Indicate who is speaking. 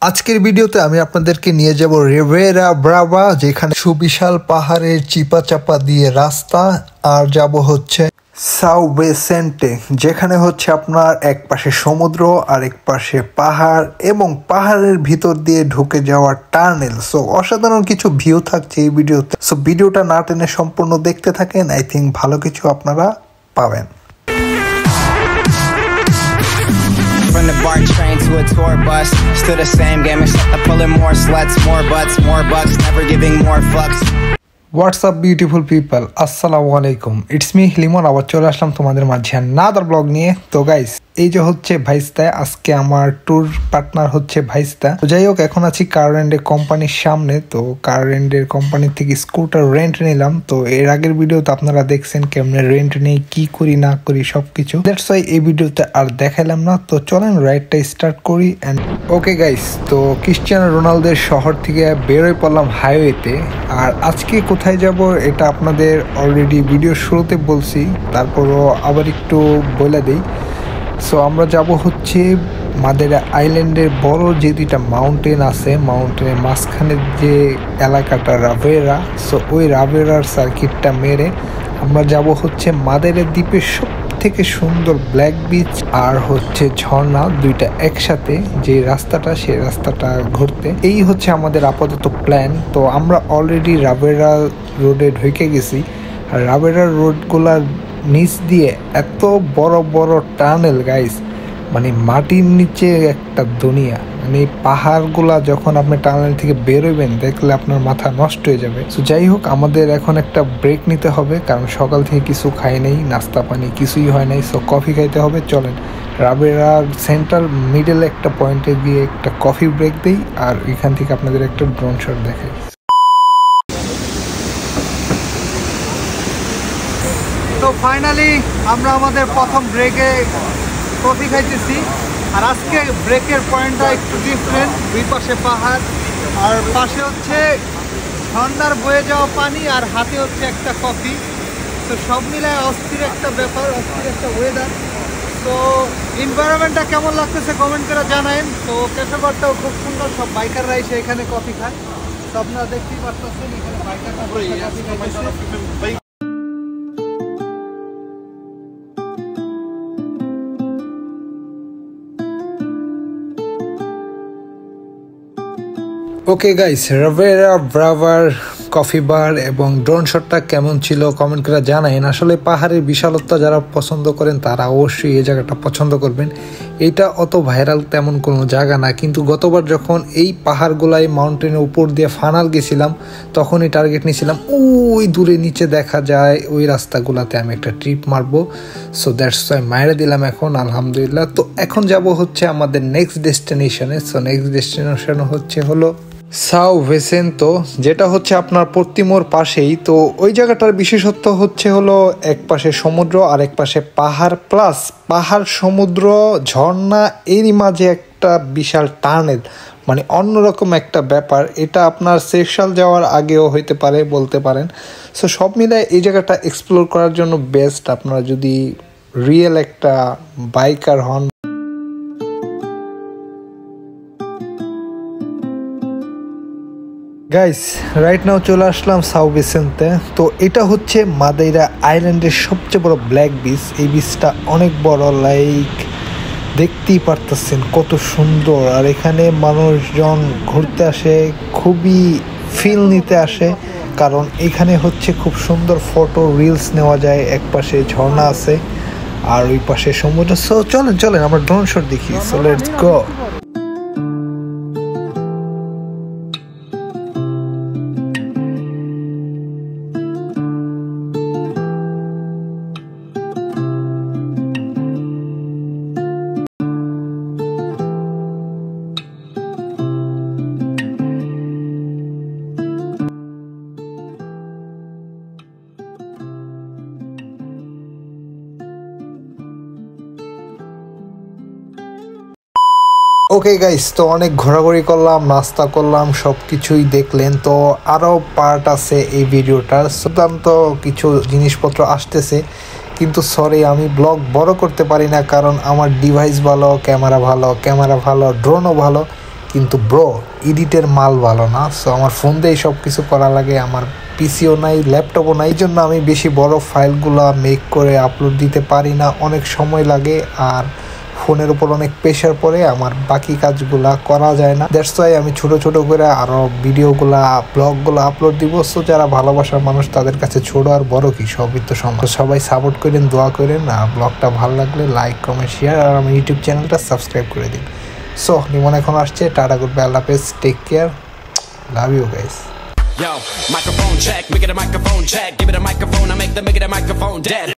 Speaker 1: আজকের ভিডিওতে আমি আপনাদেরকে নিয়ে যাব রিভেরা ব্রাভা, যেখানে সুবিশাল পাহাড়ের চিপা চাপা দিয়ে রাস্তা, আর যাব হচ্ছে সাও ভিসেন্তে, যেখানে হচ্ছে আপনার এক পাশে সমুদ্র আর এক পাশে পাহাড় এবং পাহাড়ের ভিতর দিয়ে ঢুকে যাওয়ার টানেল। সো অসাধারণ কিছু ভিউ থাকছে এই ভিডিওতে। সো ভিডিওটা না টেনে সম্পূর্ণ দেখতে থাকেন, আই থিঙ্ক ভালো কিছু আপনারা পাবেন।
Speaker 2: From the BART train to a tour bus, still the same game except I'm pulling more sluts, more butts, more bucks, never giving more fucks.
Speaker 1: WhatsApp beautiful people, আসসালামু আলাইকুম, ইটস মি লিমন। আবার চলে আসলাম তোমাদের মাঝে আনাদার ব্লগ নিয়ে। তো guys, এই যে হচ্ছে ভাইস্তা, আজকে আমার ট্যুর পার্টনার হচ্ছে ভাইস্তা। তো যাই হোক, এখন আছি কার রেন্টের কোম্পানির সামনে। তো কার রেন্টের কোম্পানি থেকে স্কুটার রেন্ট নিলাম। তো এর আগের ভিডিওতে আপনারা দেখছেন কেমনে রেন্ট নেই, কি করি না করি সবকিছু। দ্যাটস ওয়াই এই ভিডিওতে আর দেখাইলাম না। তো চলেন রাইডটা স্টার্ট করি। অ্যান্ড ওকে গাইস, তো ক্রিস্টিয়ানো রোনালদোর শহর থেকে বেরোয় পড়লাম হাইওয়েতে। আর আজকে কোথায় যাব এটা আপনাদের অলরেডি ভিডিও শুরুতে বলছি, তারপরও আবার একটু বলে দিই। সো আমরা যাব হচ্ছে মাদেরা আইল্যান্ডের বড় যে দুইটা মাউন্টেন আছে, মাউন্টেনের মাঝখানের যে এলাকাটা রাভেরা। সো ওই রাভেরার সার্কিটটা মেরে আমরা যাব হচ্ছে মাদেরা দ্বীপের সব থেকে সুন্দর ব্ল্যাক বিচ আর হচ্ছে ঝর্ণা, দুইটা একসাথে যে রাস্তাটা, সেই রাস্তাটা ঘুরতে। এই হচ্ছে আমাদের আপাতত প্ল্যান। তো আমরা অলরেডি রাভেরা রোডে ঢুকে গেছি। আর রাভেরা রোডগুলার নিচ দিয়ে এত বড় বড় টানেল গাইস, মানে মাটির নিচে একটা দুনিয়া। মানে পাহাড়গুলা যখন আপনি টানেল থেকে বেরোবেন দেখলে আপনার মাথা নষ্ট হয়ে যাবে। তো যাই হোক, আমাদের এখন একটা ব্রেক নিতে হবে, কারণ সকাল থেকে কিছু খাই নেই, নাস্তা পানি কিছুই হয় নাই। সো কফি খাইতে হবে। চলেন রাভেরার সেন্টার মিডল একটা পয়েন্টে গিয়ে একটা কফি ব্রেক দিই, আর এখান থেকে আপনাদের একটা ড্রোন শট দেখাই। তো ফাইনালি আমরা আমাদের প্রথম ব্রেকে কফি খাইতেছি। আর আজকে ব্রেকের পয়েন্টটা একটু ডিফারেন্ট, দুই পাশে পাহাড় আর পাশে হচ্ছে ঝর্ণার বয়ে যাওয়া পানি, আর হাতে হচ্ছে একটা কফি। তো সব মিলায় অস্থির একটা ব্যাপার, অস্থির একটা ওয়েদার। তো এনভায়রনমেন্টটা কেমন লাগতেছে কমেন্ট করে জানায়েন। তো ক্যাফেবারটাও খুব সুন্দর, সব বাইকাররা এসে এখানে কফি খায়। তো আপনারা দেখতেই পারতেছেন এখানে বাইকাররা কফি খাইতেছে। ওকে গাইস, রাভেরা ব্রাভার কফি বার এবং ড্রোন শটটা কেমন ছিল কমেন্ট করে জানাইন। আসলে পাহাড়ের বিশালতা যারা পছন্দ করেন তারা অবশ্যই এই জায়গাটা পছন্দ করবেন। এটা অত ভাইরাল তেমন কোনো জায়গা না, কিন্তু গতবার যখন এই পাহাড়গুলাই মাউন্টেনের উপর দিয়ে ফানাল গেছিলাম তখনই টার্গেট নিয়েছিলাম ওই দূরে নিচে দেখা যায় ওই রাস্তাগুলাতে আমি একটা ট্রিপ মারবো। সো দ্যাটস ওয়াই মাইরে দিলাম এখন, আলহামদুলিল্লাহ। তো এখন যাব হচ্ছে আমাদের নেক্সট ডেস্টিনেশনে। সো নেক্সট ডেস্টিনেশন হলো সাও ভিসেন্তে, যেটা হচ্ছে আপনার পর্তিমোর পাশেই। তো ওই জায়গাটার বিশেষত্ব হলো এক পাশে সমুদ্র আর এক পাশে পাহাড়, প্লাস পাহাড় সমুদ্র ঝর্ণা, এরই মাঝে একটা বিশাল টানেল, মানে অন্যরকম একটা ব্যাপার। এটা আপনার সেশাল যাওয়ার আগেও হইতে পারে বলতে পারেন। সো সব মিলায় এই জায়গাটা এক্সপ্লোর করার জন্য বেস্ট, আপনারা যদি রিয়েল একটা বাইকার হন। গাইস, রাইট নাও চলে আসলাম সাও ভিসেন্তে। তো এটা হচ্ছে মাদেরা আইল্যান্ডের সবচেয়ে বড় ব্ল্যাক বিচ। এই বিচটা অনেক বড়, লাইক দেখতেই পারতেছেন কত সুন্দর। আর এখানে মানুষজন ঘুরতে আসে, খুবই ফিল নিতে আসে, কারণ এখানে হচ্ছে খুব সুন্দর ফটো রিলস নেওয়া যায়। এক পাশে ঝর্ণা আছে আর ওই পাশে সমুদ্র। সো চলেন আমরা ড্রোন শট দেখি। So let's go. Okay guys, তো অনেক ঘোরাঘুরি করলাম, নাস্তা করলাম, সব কিছুই দেখলেন। তো আরও পার্ট আছে এই ভিডিওটার, সাধারণত কিছু জিনিসপত্র আসতেছে, কিন্তু সরি আমি ব্লগ বড় করতে পারি না, কারণ আমার ডিভাইস ভালো, ক্যামেরা ভালো, ড্রোনও ভালো, কিন্তু ব্রো এডিটের মাল ভালো না। সো আমার ফোন দিয়েই সব কিছু করা লাগে, আমার পিসিও নাই, ল্যাপটপও নাই, এই জন্য আমি বেশি বড় ফাইলগুলা মেক করে আপলোড দিতে পারি না, অনেক সময় লাগে আর ফোনের উপর অনেক প্রেশার পড়ে, আমার বাকি কাজগুলা করা যায় না। দ্যাটস ওয়াই আমি ছোট ছোট করে আরও ভিডিওগুলা ব্লগগুলো আপলোড দিব। সো যারা ভালোবাসার মানুষ তাদের কাছে ছোট আর বড় কি সবই তো সমান। সবাই সাপোর্ট করেন, দোয়া করেন, আর ব্লগটা ভালো লাগলে লাইক কমেন্ট শেয়ার আর আমার ইউটিউব চ্যানেলটা সাবস্ক্রাইব করে দিন। সো লিমন এখন আসছে, টাটা গুড বাই, আল্লাহ হাফেজ, take care, love you guys.
Speaker 3: Yo, microphone check, make it a microphone check. Give it a microphone, I make the microphone dead.